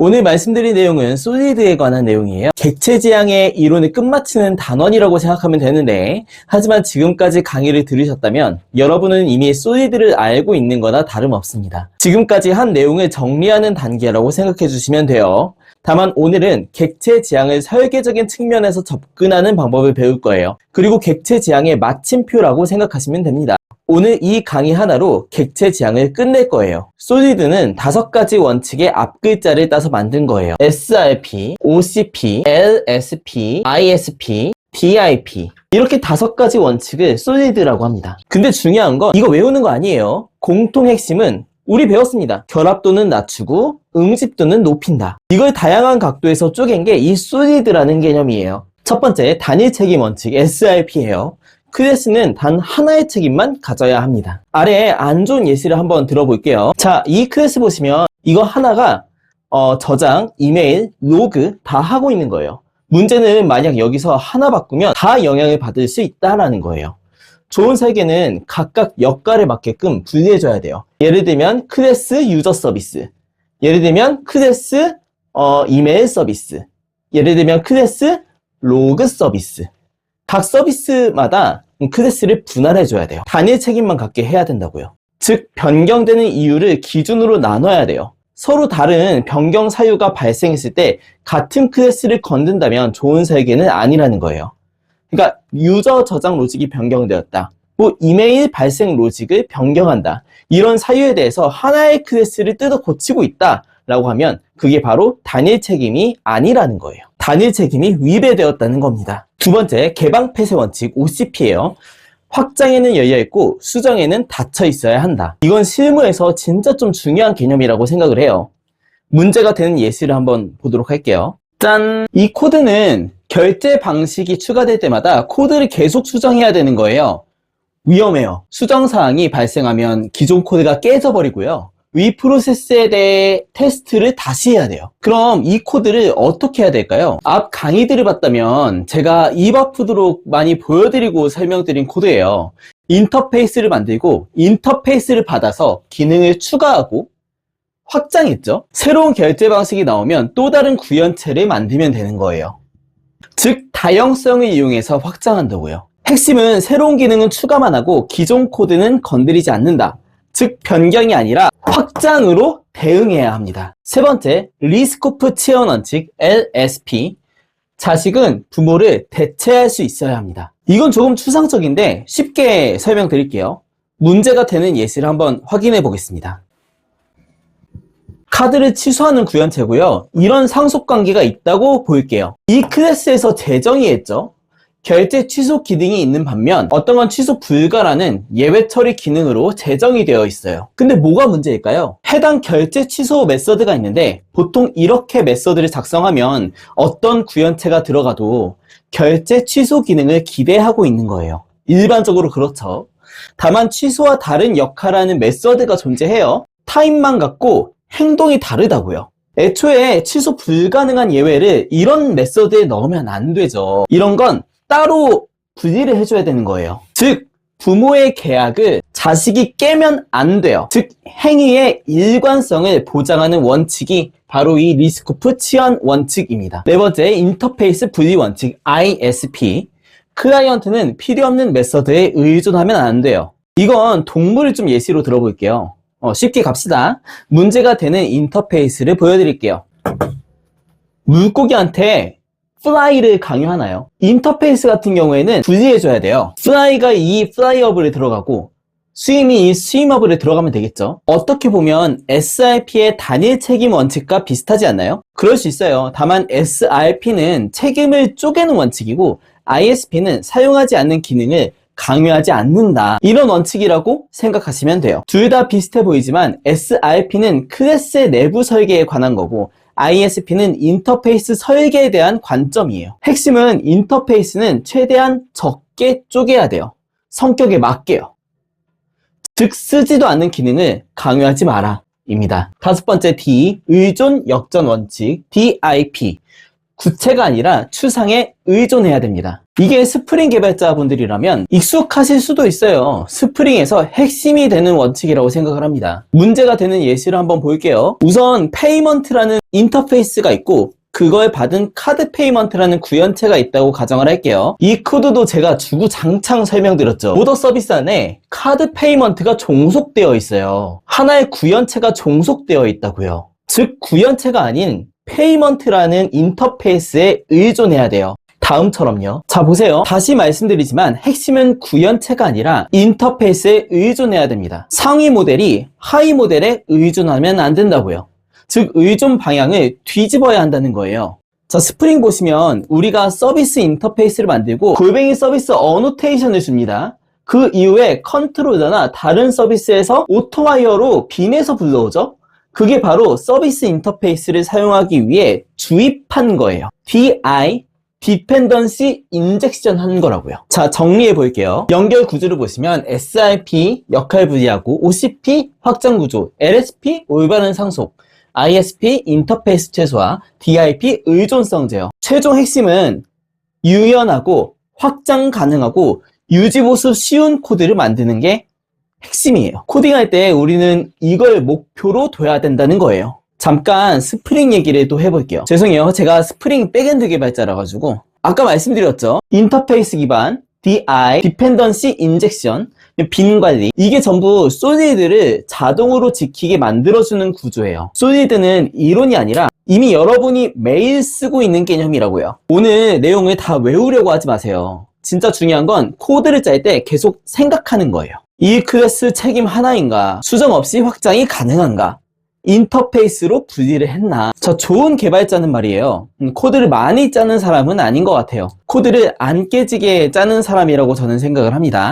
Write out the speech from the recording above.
오늘 말씀드린 내용은 솔리드에 관한 내용이에요. 객체지향의 이론을 끝마치는 단원이라고 생각하면 되는데, 하지만 지금까지 강의를 들으셨다면 여러분은 이미 솔리드를 알고 있는 거나 다름없습니다. 지금까지 한 내용을 정리하는 단계라고 생각해 주시면 돼요. 다만 오늘은 객체지향을 설계적인 측면에서 접근하는 방법을 배울 거예요. 그리고 객체지향의 마침표라고 생각하시면 됩니다. 오늘 이 강의 하나로 객체지향을 끝낼 거예요. 솔리드는 5가지 원칙의 앞글자를 따서 만든 거예요. SRP, OCP, LSP, ISP, DIP 이렇게 5가지 원칙을 솔리드라고 합니다. 근데 중요한 건 이거 외우는 거 아니에요. 공통 핵심은 우리 배웠습니다. 결합도는 낮추고 응집도는 높인다. 이걸 다양한 각도에서 쪼갠 게 이 솔리드라는 개념이에요. 첫 번째, 단일 책임 원칙 SRP예요. 클래스는 단 하나의 책임만 가져야 합니다. 아래에 안 좋은 예시를 한번 들어볼게요. 자, 이 클래스 보시면 이거 하나가 저장, 이메일, 로그 다 하고 있는 거예요. 문제는 만약 여기서 하나 바꾸면 다 영향을 받을 수 있다라는 거예요. 좋은 설계는 각각 역할에 맞게끔 분리해줘야 돼요. 예를 들면 클래스 유저 서비스, 예를 들면 클래스 이메일 서비스, 예를 들면 클래스 로그 서비스. 각 서비스마다 클래스를 분할해줘야 돼요. 단일 책임만 갖게 해야 된다고요. 즉 변경되는 이유를 기준으로 나눠야 돼요. 서로 다른 변경 사유가 발생했을 때 같은 클래스를 건든다면 좋은 설계는 아니라는 거예요. 그러니까 유저 저장 로직이 변경되었다, 뭐 이메일 발생 로직을 변경한다, 이런 사유에 대해서 하나의 클래스를 뜯어 고치고 있다 라고 하면 그게 바로 단일 책임이 아니라는 거예요. 단일 책임이 위배되었다는 겁니다. 두 번째, 개방 폐쇄 원칙 OCP예요. 확장에는 열려있고 수정에는 닫혀 있어야 한다. 이건 실무에서 진짜 좀 중요한 개념이라고 생각을 해요. 문제가 되는 예시를 한번 보도록 할게요. 짠! 이 코드는 결제 방식이 추가될 때마다 코드를 계속 수정해야 되는 거예요. 위험해요. 수정 사항이 발생하면 기존 코드가 깨져버리고요. 위 프로세스에 대해 테스트를 다시 해야 돼요. 그럼 이 코드를 어떻게 해야 될까요? 앞 강의들을 봤다면 제가 입 아프도록 많이 보여드리고 설명드린 코드예요. 인터페이스를 만들고 인터페이스를 받아서 기능을 추가하고 확장했죠. 새로운 결제 방식이 나오면 또 다른 구현체를 만들면 되는 거예요. 즉 다형성을 이용해서 확장한다고요. 핵심은 새로운 기능은 추가만 하고 기존 코드는 건드리지 않는다. 즉 변경이 아니라 확장으로 대응해야 합니다. 세 번째, 리스코프 치원 원칙 LSP. 자식은 부모를 대체할 수 있어야 합니다. 이건 조금 추상적인데 쉽게 설명드릴게요. 문제가 되는 예시를 한번 확인해 보겠습니다. 카드를 취소하는 구현체고요. 이런 상속관계가 있다고 볼게요. 이 클래스에서 재정의 했죠. 결제 취소 기능이 있는 반면 어떤 건 취소 불가라는 예외 처리 기능으로 재정이 되어 있어요. 근데 뭐가 문제일까요? 해당 결제 취소 메서드가 있는데 보통 이렇게 메서드를 작성하면 어떤 구현체가 들어가도 결제 취소 기능을 기대하고 있는 거예요. 일반적으로 그렇죠. 다만 취소와 다른 역할하는 메서드가 존재해요. 타입만 같고 행동이 다르다고요. 애초에 취소 불가능한 예외를 이런 메서드에 넣으면 안 되죠. 이런 건 따로 분리를 해줘야 되는 거예요. 즉 부모의 계약을 자식이 깨면 안 돼요. 즉 행위의 일관성을 보장하는 원칙이 바로 이 리스코프 치환 원칙입니다. 네 번째, 인터페이스 분리 원칙 ISP. 클라이언트는 필요 없는 메서드에 의존하면 안 돼요. 이건 동물을 좀 예시로 들어볼게요. 쉽게 갑시다. 문제가 되는 인터페이스를 보여드릴게요. 물고기한테 fly를 강요하나요? 인터페이스 같은 경우에는 분리해줘야 돼요. fly가 이 fly업을 들어가고 스윙이 이 스윙업을 들어가면 되겠죠. 어떻게 보면 SRP의 단일 책임 원칙과 비슷하지 않나요? 그럴 수 있어요. 다만 SRP는 책임을 쪼개는 원칙이고 ISP는 사용하지 않는 기능을 강요하지 않는다, 이런 원칙이라고 생각하시면 돼요. 둘 다 비슷해 보이지만 SRP는 클래스의 내부 설계에 관한 거고 ISP는 인터페이스 설계에 대한 관점이에요. 핵심은 인터페이스는 최대한 적게 쪼개야 돼요. 성격에 맞게요. 즉 쓰지도 않는 기능을 강요하지 마라 입니다. 다섯 번째 D, 의존 역전 원칙 DIP. 구체가 아니라 추상에 의존해야 됩니다. 이게 스프링 개발자분들이라면 익숙하실 수도 있어요. 스프링에서 핵심이 되는 원칙이라고 생각을 합니다. 문제가 되는 예시를 한번 볼게요. 우선 페이먼트라는 인터페이스가 있고 그걸 받은 카드 페이먼트라는 구현체가 있다고 가정을 할게요. 이 코드도 제가 주구장창 설명드렸죠. 오더 서비스 안에 카드 페이먼트가 종속되어 있어요. 하나의 구현체가 종속되어 있다고요. 즉 구현체가 아닌 페이먼트라는 인터페이스에 의존해야 돼요. 다음처럼요. 자 보세요. 다시 말씀드리지만 핵심은 구현체가 아니라 인터페이스에 의존해야 됩니다. 상위 모델이 하위 모델에 의존하면 안 된다고요. 즉 의존 방향을 뒤집어야 한다는 거예요. 자 스프링 보시면 우리가 서비스 인터페이스를 만들고 골뱅이 서비스 어노테이션을 줍니다. 그 이후에 컨트롤러나 다른 서비스에서 오토와이어로 빈에서 불러오죠. 그게 바로 서비스 인터페이스를 사용하기 위해 주입한 거예요. DI, Dependency Injection 하는 거라고요. 자, 정리해 볼게요. 연결 구조를 보시면 SRP, 역할 분리하고 OCP, 확장 구조, LSP, 올바른 상속, ISP, 인터페이스 최소화, DIP, 의존성 제어. 최종 핵심은 유연하고 확장 가능하고 유지보수 쉬운 코드를 만드는 게 핵심이에요. 코딩할 때 우리는 이걸 목표로 둬야 된다는 거예요. 잠깐 스프링 얘기를 또 해볼게요. 죄송해요. 제가 스프링 백엔드 개발자라 가지고 아까 말씀드렸죠. 인터페이스 기반, DI, Dependency Injection, 빈 관리 이게 전부 솔리드를 자동으로 지키게 만들어주는 구조예요. 솔리드는 이론이 아니라 이미 여러분이 매일 쓰고 있는 개념이라고요. 오늘 내용을 다 외우려고 하지 마세요. 진짜 중요한 건 코드를 짤 때 계속 생각하는 거예요. 이 클래스 책임 하나인가? 수정 없이 확장이 가능한가? 인터페이스로 분리를 했나? 저 좋은 개발자는 말이에요. 코드를 많이 짜는 사람은 아닌 것 같아요. 코드를 안 깨지게 짜는 사람이라고 저는 생각을 합니다.